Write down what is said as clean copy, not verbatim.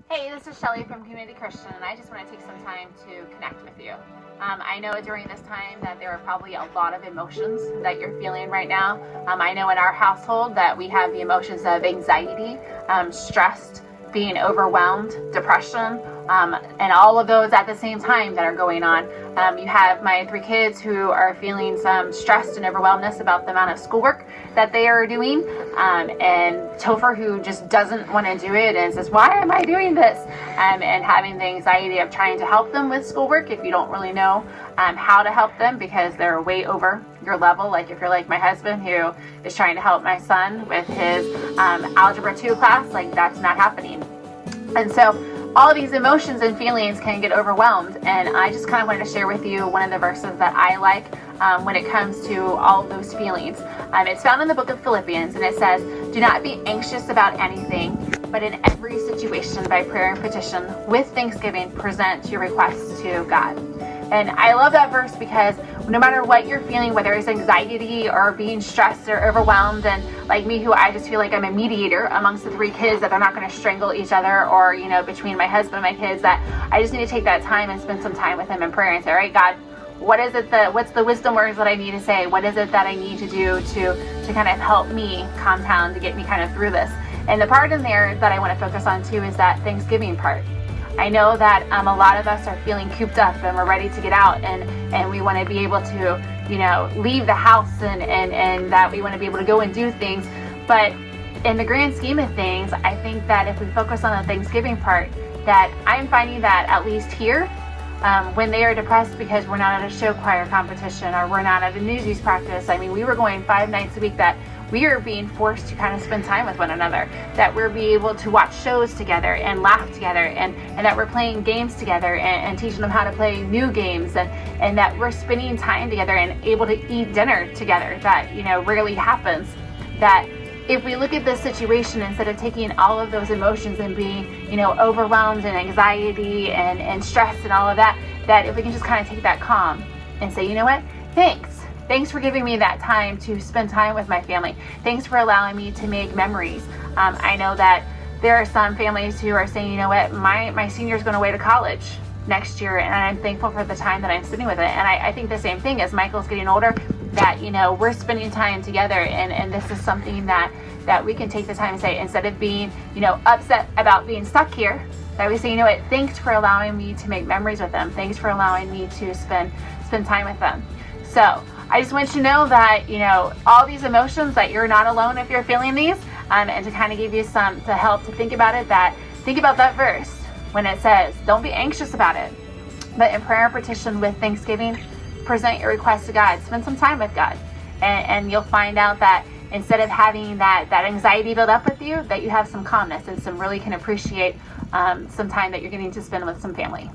Hey, this is Shelly from Community Christian, and I just want to take some time to connect with you. I know during this time that there are probably a lot of emotions that you're feeling right now. I know in our household that we have the emotions of anxiety, stressed, being overwhelmed, depression, and all of those at the same time that are going on. You have my 3 kids who are feeling some stressed and overwhelmness about the amount of schoolwork that they are doing, and Topher, who just doesn't want to do it and says, why am I doing this? And having the anxiety of trying to help them with schoolwork if you don't really know how to help them because they're way over your level. Like if you're like my husband who is trying to help my son with his Algebra 2 class, like that's not happening. And so all these emotions and feelings can get overwhelmed. And I just kind of wanted to share with you one of the verses that I like when it comes to all of those feelings. It's found in the book of Philippians, and it says, do not be anxious about anything, but in every situation by prayer and petition, with thanksgiving, present your requests to God. And I love that verse because no matter what you're feeling, whether it's anxiety or being stressed or overwhelmed, and like me, who I just feel like I'm a mediator amongst the 3 kids, that they're not going to strangle each other, or, between my husband and my kids, that I just need to take that time and spend some time with him in prayer and say, all right, God, what's the wisdom words that I need to say? What is it that I need to do to kind of help me calm down, to get me kind of through this? And the part in there that I want to focus on too is that Thanksgiving part. I know that a lot of us are feeling cooped up and we're ready to get out, and we want to be able to, leave the house, and that we want to be able to go and do things. But in the grand scheme of things, I think that if we focus on the Thanksgiving part, that I'm finding that at least here, when they are depressed because we're not at a show choir competition or we're not at a Newsies practice. I mean, we were going 5 nights a week, that we are being forced to kind of spend time with one another, that we're being able to watch shows together and laugh together, and that we're playing games together and teaching them how to play new games, and that we're spending time together and able to eat dinner together. That, rarely happens. That if we look at this situation, instead of taking all of those emotions and being, overwhelmed and anxiety and stress and all of that, that if we can just kind of take that calm and say, you know what, Thanks for giving me that time to spend time with my family. Thanks for allowing me to make memories. I know that there are some families who are saying, you know what, my senior's going away to college next year, and I'm thankful for the time that I'm spending with it. And I think the same thing as Michael's getting older, that, we're spending time together, and this is something that we can take the time and say, instead of being, upset about being stuck here, that we say, you know what, thanks for allowing me to make memories with them. Thanks for allowing me to spend time with them. So I just want you to know that, all these emotions, that you're not alone if you're feeling these, and to kind of give you some to help to think about it, that think about that verse when it says, don't be anxious about it, but in prayer and petition with thanksgiving, present your request to God. Spend some time with God, and you'll find out that instead of having that anxiety build up with you, that you have some calmness and really can appreciate some time that you're getting to spend with some family.